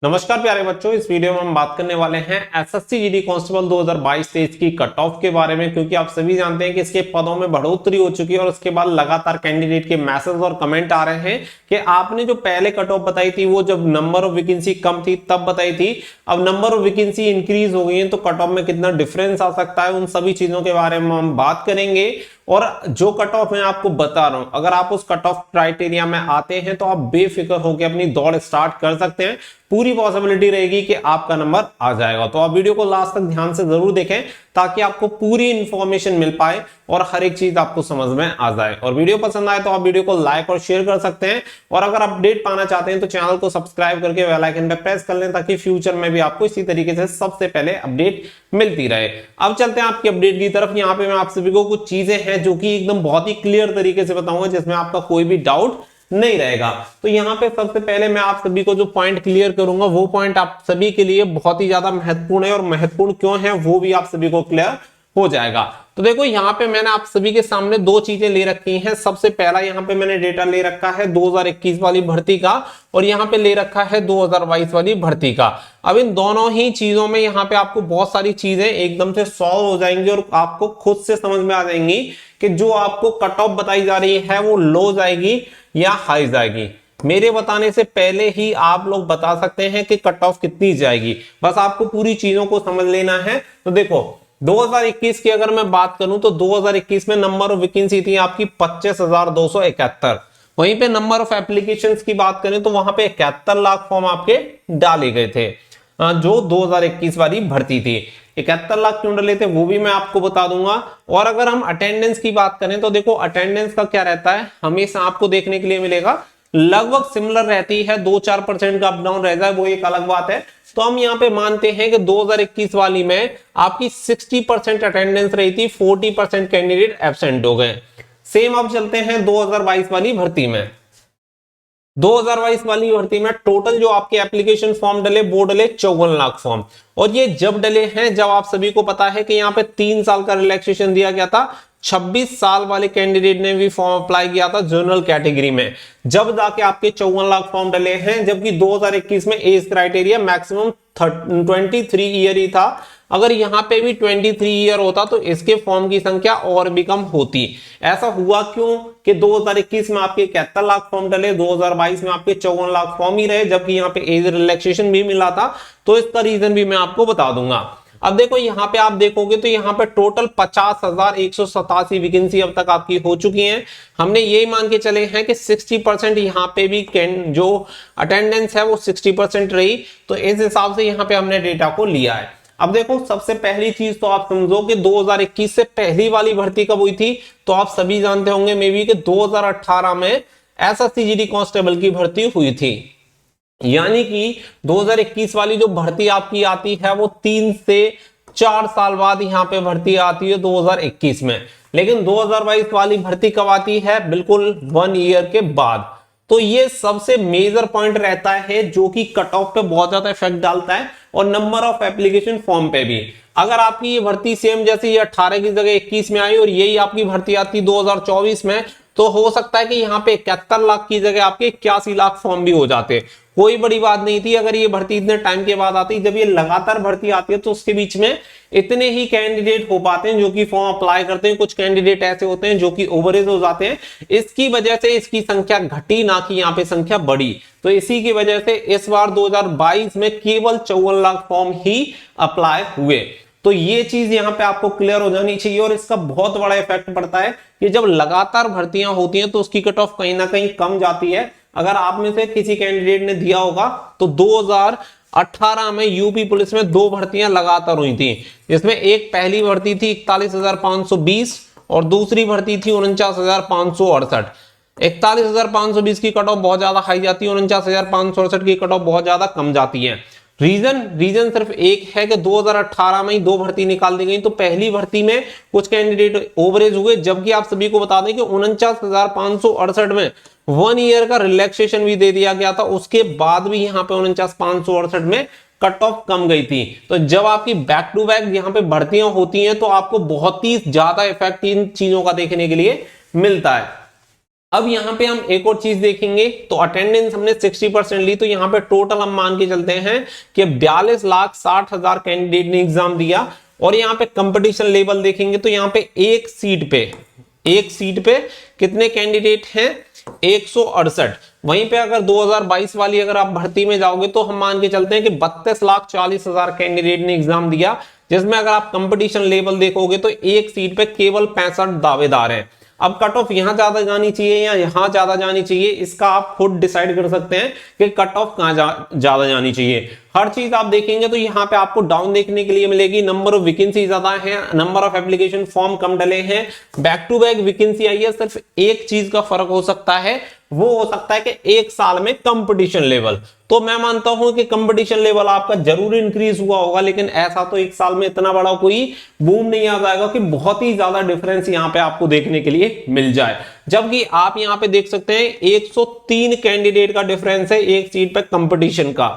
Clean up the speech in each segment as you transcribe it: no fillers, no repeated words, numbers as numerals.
नमस्कार प्यारे बच्चों, इस वीडियो में हम बात करने वाले हैं एसएससी जीडी कांस्टेबल 2022-23 की कट ऑफ के बारे में। क्योंकि आप सभी जानते हैं कि इसके पदों में बढ़ोतरी हो चुकी है और उसके बाद लगातार कैंडिडेट के मैसेज और कमेंट आ रहे हैं कि आपने जो पहले कट ऑफ बताई थी वो जब नंबर ऑफ वैकेंसी कम थी तब बताई थी, अब नंबर ऑफ वैकेंसी इंक्रीज हो गई है तो कट ऑफ में कितना डिफरेंस आ सकता है, उन सभी चीजों के बारे में हम बात करेंगे। और जो कट ऑफ मैं आपको बता रहा हूं, अगर आप उस कट ऑफ क्राइटेरिया में आते हैं तो आप बेफिक्र होकर अपनी दौड़ स्टार्ट कर सकते हैं। पूरी पॉसिबिलिटी रहेगी कि आपका नंबर आ जाएगा। तो आप वीडियो को लास्ट तक ध्यान से जरूर देखें ताकि आपको पूरी इंफॉर्मेशन मिल पाए और हर एक चीज आपको समझ में आ जाए। और वीडियो पसंद आए तो आप वीडियो को लाइक और शेयर कर सकते हैं। और अगर अपडेट पाना चाहते हैं तो चैनल को सब्सक्राइब करके बेल आइकन पे प्रेस कर लें ताकि फ्यूचर में भी आपको इसी तरीके से सबसे पहले अपडेट मिलती रहे। अब चलते हैं आपकी अपडेट की तरफ। यहाँ पे मैं आप सभी को कुछ चीजें हैं जो कि एकदम बहुत ही क्लियर तरीके से बताऊंगा, जिसमें आपका कोई भी डाउट नहीं रहेगा। तो यहाँ पे सबसे पहले मैं आप सभी को जो पॉइंट क्लियर करूंगा वो पॉइंट आप सभी के लिए बहुत ही ज्यादा महत्वपूर्ण है, और महत्वपूर्ण क्यों है वो भी आप सभी को क्लियर हो जाएगा। तो देखो, यहाँ पे मैंने आप सभी के सामने दो चीजें ले रखी हैं। सबसे पहला यहाँ पे मैंने डेटा ले रखा है 2021 वाली भर्ती का, और यहाँ पे ले रखा है 2022 वाली भर्ती का। अब इन दोनों ही चीजों में यहाँ पे आपको बहुत सारी चीजें एकदम से सॉल्व हो जाएंगी और आपको खुद से समझ में आ जाएंगी कि जो आपको कट ऑफ बताई जा रही है वो लो जाएगी या हाई जाएगी। मेरे बताने से पहले ही आप लोग बता सकते हैं कि कट ऑफ कितनी जाएगी, बस आपको पूरी चीजों को समझ लेना है। तो देखो, 2021 की अगर मैं बात करूं तो 2021 में नंबर ऑफ वैकेंसी थी आपकी 25,271। वहीं पे नंबर ऑफ एप्लीकेशंस की बात करें तो वहां पे 71 लाख फॉर्म आपके डाले गए थे। जो 2021 वाली भर्ती थी, 71 लाख क्यों डले थे वो भी मैं आपको बता दूंगा। और अगर हम अटेंडेंस की बात करें तो देखो, अटेंडेंस का क्या रहता है, हमेशा आपको देखने के लिए मिलेगा लगभग सिमिलर रहती है, 2-4% का अप डाउन रह जाए वो एक अलग बात है। तो हम यहाँ पे मानते हैं कि 2021 वाली में आपकी 60% अटेंडेंस रही थी, 40% कैंडिडेट एब्सेंट हो गए। सेम अब चलते हैं 2022 वाली भर्ती में। 2022 वाली भर्ती में टोटल जो आपके एप्लीकेशन फॉर्म डले वो डले 54 लाख फॉर्म। और ये जब डले हैं जब आप सभी को पता है कि यहाँ पे 3 साल का रिलैक्सेशन दिया गया था। 26 साल वाले कैंडिडेट ने भी फॉर्म अप्लाई किया था जनरल कैटेगरी में, जब जाके आपके 54 लाख फॉर्म डले हैं। जबकि 2021 में एज क्राइटेरिया मैक्सिमम 23 ईयर ही था। अगर यहाँ पे भी 23 ईयर होता तो इसके फॉर्म की संख्या और भी कम होती। ऐसा हुआ क्यों कि 2021 में आपके 71 लाख फॉर्म डले, 2022 में आपके 54 लाख फॉर्म ही रहे, जबकि यहाँ पे एज रिलैक्सेशन भी मिला था। तो इसका रीजन भी मैं आपको बता दूंगा। अब देखो, यहाँ पे आप देखोगे तो यहाँ पे टोटल 50,187 वैकेंसी अब तक आपकी हो चुकी हैं। हमने यही मान के चले हैं कि 60% यहाँ पे भी जो अटेंडेंस है वो 60% रही। तो इस हिसाब से यहाँ पे हमने डेटा को लिया है। अब देखो, सबसे पहली चीज तो आप समझो कि 2021 से पहली वाली भर्ती कब हुई थी। तो आप सभी जानते होंगे मे बी कि 2018 में एसएससी जीडी कांस्टेबल की भर्ती हुई थी। यानी कि 2021 वाली जो भर्ती आपकी आती है वो 3 से 4 साल बाद यहाँ पे भर्ती आती है 2021 में। लेकिन 2022 वाली भर्ती कब आती है, बिल्कुल 1 ईयर के बाद। तो ये सबसे मेजर पॉइंट रहता है जो कि कट ऑफ पे बहुत ज्यादा इफेक्ट डालता है और नंबर ऑफ एप्लीकेशन फॉर्म पे भी। अगर आपकी ये भर्ती सेम जैसे ये 18 की जगह 21 में आई और यही आपकी भर्ती आती 2024 में, तो हो सकता है कि यहाँ पे 71 लाख की जगह आपके 81 लाख फॉर्म भी हो जाते। कोई बड़ी बात नहीं थी अगर ये भर्ती इतने टाइम के बाद आती। जब ये लगातार भर्ती आती है तो उसके बीच में इतने ही कैंडिडेट हो पाते हैं जो कि फॉर्म अप्लाई करते हैं। कुछ कैंडिडेट ऐसे होते हैं जो कि ओवरेज हो जाते हैं। इसकी वजह से इसकी संख्या घटी, ना कि यहाँ पे संख्या बढ़ी। तो इसी की वजह से इस बार 2022 में केवल 54 लाख फॉर्म ही अप्लाई हुए। तो ये चीज यहाँ पे आपको क्लियर हो जानी चाहिए। और इसका बहुत बड़ा इफेक्ट पड़ता है कि जब लगातार भर्तियां होती हैं तो उसकी कट ऑफ कहीं ना कहीं कम जाती है। अगर आप में से किसी कैंडिडेट ने दिया होगा तो 2018 में यूपी पुलिस में 2 भर्तियां लगातार हुई थी, जिसमें एक पहली भर्ती थी 41,520 और दूसरी भर्ती थी 49,568। 41,520 की कट ऑफ बहुत ज्यादा हाई जाती है, 49,568 की कट ऑफ बहुत ज्यादा कम जाती है। रीजन सिर्फ एक है कि 2018 में ही 2 भर्ती निकाल दी गई। तो पहली भर्ती में कुछ कैंडिडेट ओवरेज हुए, जबकि आप सभी को बता दें कि 49,568 में 1 ईयर का रिलैक्सेशन भी दे दिया गया था। उसके बाद भी यहाँ पे 49,568 में कट ऑफ कम गई थी। तो जब आपकी बैक टू बैक यहाँ पे भर्तियां होती हैं तो आपको बहुत ही ज्यादा इफेक्ट इन चीजों का देखने के लिए मिलता है। अब यहाँ पे हम एक और चीज देखेंगे, तो अटेंडेंस हमने 60% ली, तो यहाँ पे टोटल हम मान के चलते हैं कि 42,60,000 कैंडिडेट ने एग्जाम दिया। और यहाँ पे कंपटीशन लेवल देखेंगे तो यहाँ पे एक सीट पे कितने कैंडिडेट हैं, 168। वहीं पे अगर 2022 वाली अगर आप भर्ती में जाओगे तो हम मान के चलते हैं कि 32,40,000 कैंडिडेट ने एग्जाम दिया, जिसमें अगर आप कंपटीशन लेवल देखोगे तो एक सीट पे केवल 65 दावेदार हैं। अब कट ऑफ यहां ज्यादा जानी चाहिए या यहां ज्यादा जानी चाहिए, इसका आप खुद डिसाइड कर सकते हैं कि कट ऑफ कहां ज्यादा जानी चाहिए। हर चीज आप देखेंगे तो यहाँ पे आपको डाउन देखने के लिए मिलेगी, नंबर ऑफ वैकेंसी ज्यादा है, नंबर ऑफ एप्लीकेशन फॉर्म कम डले हैं, बैक टू बैक वैकेंसी आई है। सिर्फ एक चीज का फर्क हो सकता है, वो हो सकता है कि एक साल में कंपटीशन लेवल। तो मैं मानता हूं कि कंपटीशन लेवल आपका जरूर इंक्रीज हुआ होगा, लेकिन ऐसा तो एक साल में इतना बड़ा कोई बूम नहीं आ जाएगा कि बहुत ही ज्यादा डिफरेंस यहां पे आपको देखने के लिए मिल जाए। जबकि आप यहां पे देख सकते हैं 103 कैंडिडेट का डिफरेंस है एक सीट पे कंपटीशन का,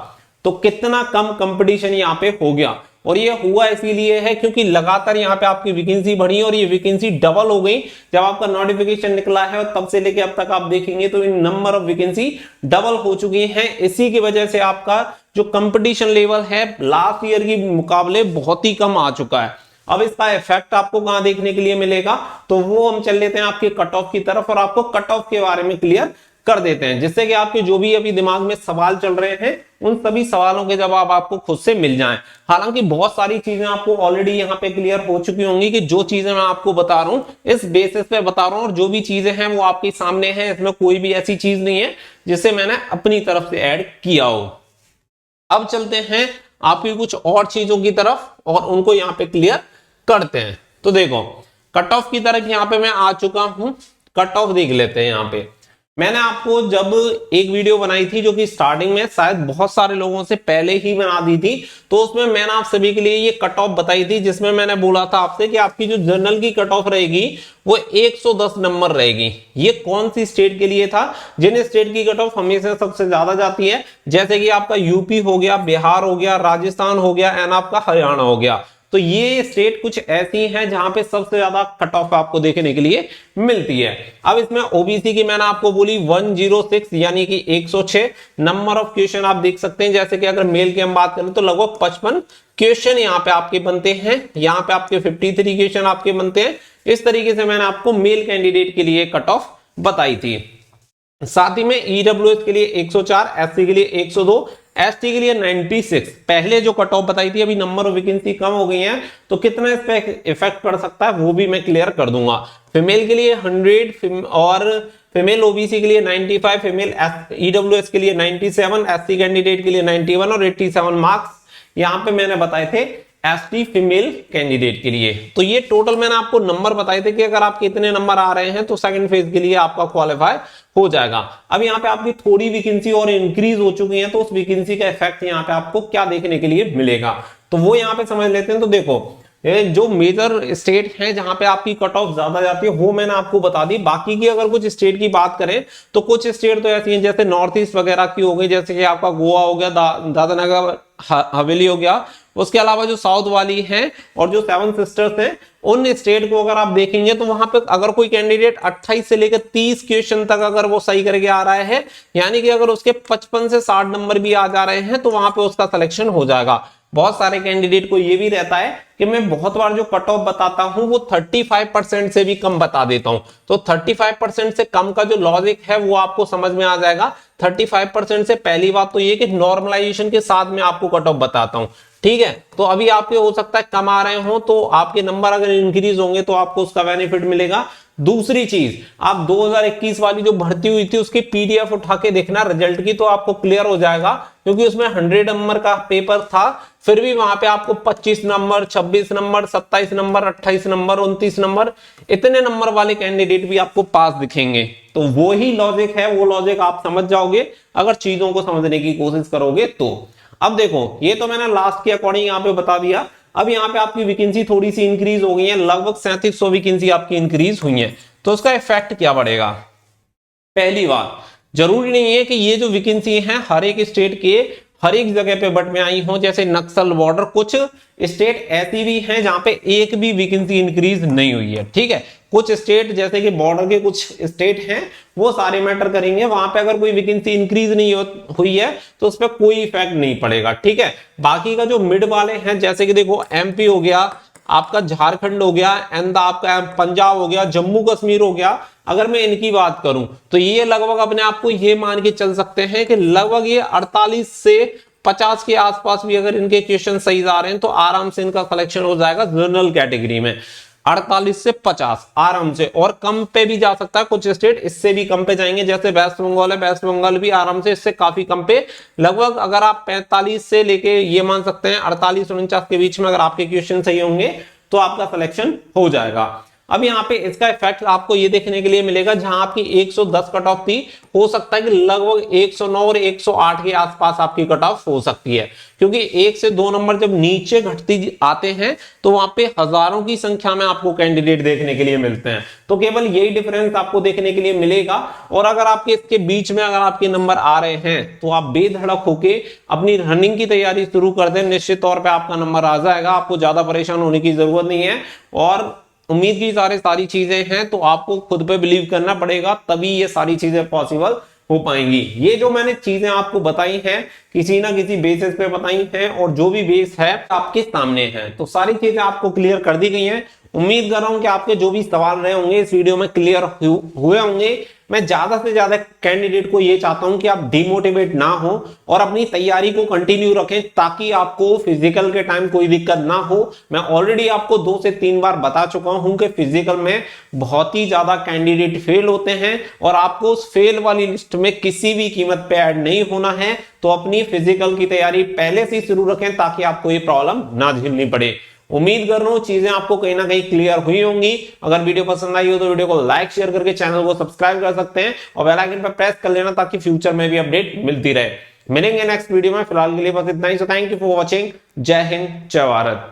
तो कितना कम कंपटीशन यहां पे हो गया। और ये हुआ इसीलिए है क्योंकि लगातार यहाँ पे आपकी वैकेंसी बढ़ी और ये वैकेंसी डबल हो गई। जब आपका नोटिफिकेशन निकला है और तब से लेके अब तक आप देखेंगे तो इन नंबर ऑफ वैकेंसी डबल हो चुकी है। इसी की वजह से आपका जो कंपटीशन लेवल है लास्ट ईयर के मुकाबले बहुत ही कम आ चुका है। अब इसका इफेक्ट आपको कहां देखने के लिए मिलेगा, तो वो हम चल लेते हैं आपके कट ऑफ की तरफ और आपको कट ऑफ के बारे में क्लियर कर देते हैं, जिससे कि आपके जो भी अभी दिमाग में सवाल चल रहे हैं उन सभी सवालों के जवाब आपको खुद से मिल जाएं। हालांकि बहुत सारी चीजें आपको ऑलरेडी यहाँ पे क्लियर हो चुकी होंगी कि जो चीजें मैं आपको बता रहा हूं इस बेसिस पे बता रहा हूं, और जो भी चीजें हैं वो आपके सामने हैं, इसमें कोई भी ऐसी चीज नहीं है जिसे मैंने अपनी तरफ से ऐड किया हो। अब चलते हैं आपकी कुछ और चीजों की तरफ और उनको यहाँ पे क्लियर करते हैं। तो देखो कट ऑफ की तरफ यहाँ पे मैं आ चुका हूं, कट ऑफ देख लेते हैं। यहाँ पे मैंने आपको जब एक वीडियो बनाई थी जो कि स्टार्टिंग में शायद बहुत सारे लोगों से पहले ही बना दी थी, तो उसमें मैंने आप सभी के लिए ये कट ऑफ बताई थी, जिसमें मैंने बोला था आपसे कि आपकी जो जनरल की कट ऑफ रहेगी वो 110 नंबर रहेगी। ये कौन सी स्टेट के लिए था, जिन स्टेट की कट ऑफ हमेशा सबसे ज्यादा जाती है, जैसे कि आपका यूपी हो गया, बिहार हो गया, राजस्थान हो गया एंड आपका हरियाणा हो गया। तो ये स्टेट कुछ ऐसी हैं जहां पे सबसे ज्यादा कट ऑफ आपको देखने के लिए मिलती है। अब इसमें ओबीसी की मैंने आपको बोली 106 यानी कि 106 नंबर ऑफ क्वेश्चन आप देख सकते हैं। जैसे कि अगर मेल की हम बात करें तो लगभग 55 क्वेश्चन यहाँ पे आपके बनते हैं, यहाँ पे आपके 53 क्वेश्चन आपके बनते हैं। इस तरीके से मैंने आपको मेल कैंडिडेट के लिए कट ऑफ बताई थी। साथ ही में ईडब्ल्यूएस के लिए 104, एससी के लिए 102, एसटी के लिए 96 पहले जो कट ऑफ बताई थी। अभी नंबर ऑफ वैकेंसी कम हो गई है तो कितना इस पे इफेक्ट पड़ सकता है वो भी मैं क्लियर कर दूंगा। फीमेल के लिए 100 और फीमेल ओबीसी के लिए 95, फीमेल ईडब्ल्यूएस के लिए 97, एससी कैंडिडेट के लिए 91 और 87 मार्क्स यहां पे मैंने बताए थे एसटी फीमेल कैंडिडेट के लिए। तो ये टोटल मैंने आपको नंबर बताए थे कि अगर आपके इतने नंबर आ रहे हैं तो सेकंड फेज के लिए आपका क्वालिफाई हो जाएगा। अब यहाँ पे आपकी थोड़ी वैकेंसी और इंक्रीज हो चुकी है, तो उस वैकेंसी का इफेक्ट यहाँ पे आपको क्या देखने के लिए मिलेगा तो वो यहाँ पे समझ लेते हैं। तो देखो जो मेजर स्टेट हैं जहां पे आपकी कट ऑफ ज्यादा जाती है वो मैंने आपको बता दी। बाकी की अगर कुछ स्टेट की बात करें तो कुछ स्टेट तो ऐसी हैं जैसे नॉर्थ ईस्ट वगैरह की हो गई, जैसे कि आपका गोवा हो गया, दादरा नगर हवेली हो गया। उसके अलावा जो साउथ वाली हैं और जो 7 सिस्टर्स हैं उन स्टेट को अगर आप देखेंगे तो वहां पे अगर कोई कैंडिडेट 28 से लेकर 30 क्वेश्चन तक अगर वो सही करके आ रहा है, यानी कि अगर उसके 55 से 60 नंबर भी आ जा रहे हैं तो वहां पे उसका सिलेक्शन हो जाएगा। बहुत सारे कैंडिडेट को ये भी रहता है कि मैं बहुत बार जो कट ऑफ बताता हूं वो 35% से भी कम बता देता हूं, तो 35% से कम का जो लॉजिक है वो आपको समझ में आ जाएगा। 35% से पहली बात तो ये कि नॉर्मलाइजेशन के साथ में आपको कट ऑफ बताता हूं, ठीक है। तो अभी आपके हो सकता है कम आ रहे हो तो आपके नंबर अगर इंक्रीज होंगे तो आपको उसका बेनिफिट मिलेगा। दूसरी चीज, आप 2021 वाली जो भर्ती हुई थी उसकी पीडीएफ उठा के देखना रिजल्ट की, तो आपको क्लियर हो जाएगा, क्योंकि उसमें 100 नंबर का पेपर था, फिर भी वहां पे आपको 25 number, 26 number, 27 number, 28 number, 29 number, इतने नंबर वाले कैंडिडेट भी आपको पास दिखेंगे। तो वो ही लॉजिक है, वो लॉजिक आप समझ जाओगे अगर चीजों को समझने की कोशिश करोगे तो। अब देखो ये तो मैंने लास्ट के अकॉर्डिंग यहाँ पे बता दिया। अब यहाँ पे आपकी वैकेंसी थोड़ी सी इंक्रीज हो गई है, लगभग 3700 वैकेंसी आपकी इंक्रीज हुई है, तो उसका इफेक्ट क्या पड़ेगा। पहली बात, जरूरी नहीं है कि ये जो वैकेंसी है हर एक स्टेट के हर एक जगह पे बट में आई हो, जैसे नक्सल बॉर्डर। कुछ स्टेट ऐसी भी हैं जहां पे एक भी वैकेंसी इंक्रीज नहीं हुई है, ठीक है। कुछ स्टेट जैसे कि बॉर्डर के कुछ स्टेट हैं वो सारे मैटर करेंगे, वहां पे अगर कोई वैकेंसी इंक्रीज नहीं हुई है तो उस पर कोई इफेक्ट नहीं पड़ेगा, ठीक है। बाकी का जो मिड वाले हैं, जैसे कि देखो एमपी हो गया, आपका झारखंड हो गया, एंड आपका पंजाब हो गया, जम्मू कश्मीर हो गया, अगर मैं इनकी बात करूं तो ये लगभग अपने आप को ये मान के चल सकते हैं कि लगभग ये 48 से 50 के आसपास भी अगर इनके क्वेश्चन सही आ रहे हैं तो आराम से इनका सिलेक्शन हो जाएगा जनरल कैटेगरी में। 48 से 50 आराम से, और कम पे भी जा सकता है। कुछ स्टेट इससे भी कम पे जाएंगे, जैसे वेस्ट बंगाल है, वेस्ट बंगाल भी आराम से इससे काफी कम पे, लगभग अगर आप 45 से लेके ये मान सकते हैं 48-49 के बीच में अगर आपके क्वेश्चन सही होंगे तो आपका सिलेक्शन हो जाएगा। अब यहाँ पे इसका इफेक्ट आपको ये देखने के लिए मिलेगा, जहां आपकी 110 कट ऑफ थी, हो सकता है कि लगभग 109 और 108 के आसपास आपकी कट ऑफ हो सकती है, क्योंकि 1 से 2 नंबर जब नीचे घटती आते हैं तो वहां पे हजारों की संख्या में आपको कैंडिडेट देखने के लिए मिलते हैं, तो केवल यही डिफरेंस आपको देखने के लिए मिलेगा। और अगर आपके इसके बीच में अगर आपके नंबर आ रहे हैं तो आप बेधड़क होके अपनी रनिंग की तैयारी शुरू कर दें, निश्चित तौर पर आपका नंबर आ जाएगा, आपको ज्यादा परेशान होने की जरूरत नहीं है। और उम्मीद की सारी चीजें हैं, तो आपको खुद पे बिलीव करना पड़ेगा, तभी ये सारी चीजें पॉसिबल हो पाएंगी। ये जो मैंने चीजें आपको बताई हैं किसी ना किसी बेसिस पे बताई हैं, और जो भी बेस है आपके सामने है, तो सारी चीजें आपको क्लियर कर दी गई हैं। उम्मीद कर रहा हूं कि आपके जो भी सवाल रहे होंगे इस वीडियो में क्लियर हुए होंगे। मैं ज्यादा से ज्यादा कैंडिडेट को ये चाहता हूं कि आप डिमोटिवेट ना हो और अपनी तैयारी को कंटिन्यू रखें, ताकि आपको फिजिकल के टाइम कोई दिक्कत ना हो। मैं ऑलरेडी आपको 2 से 3 बार बता चुका हूं कि फिजिकल में बहुत ही ज्यादा कैंडिडेट फेल होते हैं, और आपको उस फेल वाली लिस्ट में किसी भी कीमत पे ऐड नहीं होना है। तो अपनी फिजिकल की तैयारी पहले से शुरू रखें, ताकि आपको ये प्रॉब्लम ना झेलनी पड़े। उम्मीद कर रहा हूं चीजें आपको कहीं ना कहीं क्लियर हुई होंगी। अगर वीडियो पसंद आई हो तो वीडियो को लाइक शेयर करके चैनल को सब्सक्राइब कर सकते हैं, और बेल आइकन पर प्रेस कर लेना, ताकि फ्यूचर में भी अपडेट मिलती रहे। मिलेंगे नेक्स्ट वीडियो में, फिलहाल के लिए बस इतना ही। So thank you for watching. जय हिंद, जय भारत।